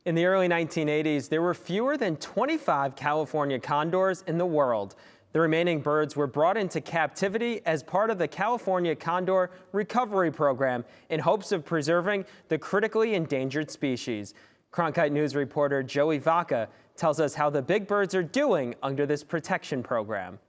In the early 1980s, there were fewer than 25 California condors in the world. The remaining birds were brought into captivity as part of the California Condor Recovery Program in hopes of preserving the critically endangered species. Cronkite News reporter Joey Vacca tells us how the big birds are doing under this protection program.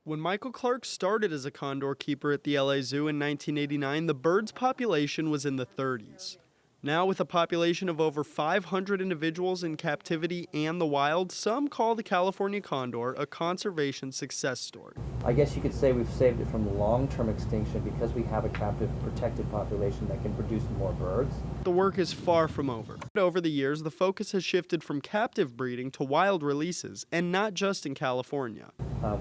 When Michael Clark started as a condor keeper at the LA Zoo in 1989, the bird's population was in the 30s. Now, with a population of over 500 individuals in captivity and the wild, some call the California condor a conservation success story. I guess you could say we've saved it from long-term extinction because we have a captive protected population that can produce more birds. The work is far from over. Over the years, the focus has shifted from captive breeding to wild releases, and not just in California.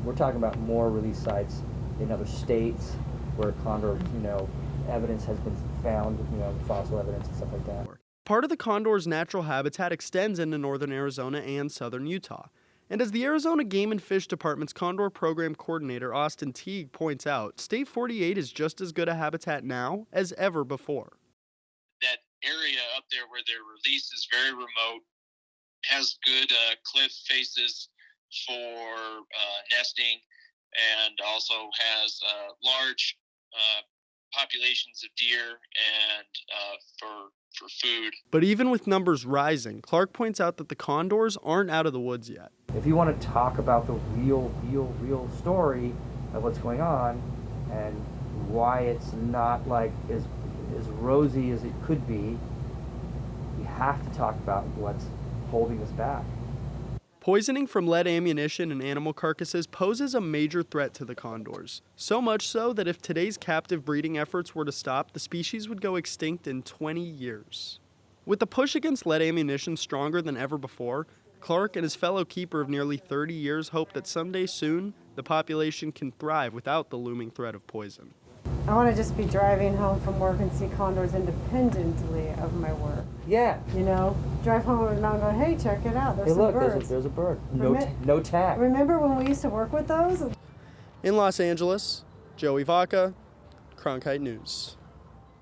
We're talking about more release sites in other states where condor, evidence has been found, fossil evidence and stuff like that. Part of the condor's natural habitat extends into northern Arizona and southern Utah. And as the Arizona Game and Fish Department's Condor Program Coordinator Austin Teague points out, State 48 is just as good a habitat now as ever before. That area up there where they're released is very remote, has good cliff faces for nesting, and also has large populations of deer and for food. But even with numbers rising, Clark points out that the condors aren't out of the woods yet. If you want to talk about the real story of what's going on and why it's not like as rosy as it could be, you have to talk about what's holding us back. Poisoning from lead ammunition and animal carcasses poses a major threat to the condors. So much so that if today's captive breeding efforts were to stop, the species would go extinct in 20 years. With the push against lead ammunition stronger than ever before, Clark and his fellow keeper of nearly 30 years hope that someday soon, the population can thrive without the looming threat of poison. I want to just be driving home from work and see condors independently of my work. Yeah. Drive home and I'm going, hey, check it out. There's some birds. There's a bird. No tag. Remember when we used to work with those? In Los Angeles, Joey Vacca, Cronkite News.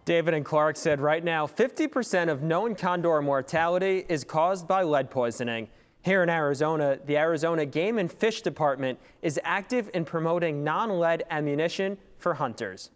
David and Clark said right now 50% of known condor mortality is caused by lead poisoning. Here in Arizona, the Arizona Game and Fish Department is active in promoting non-lead ammunition for hunters.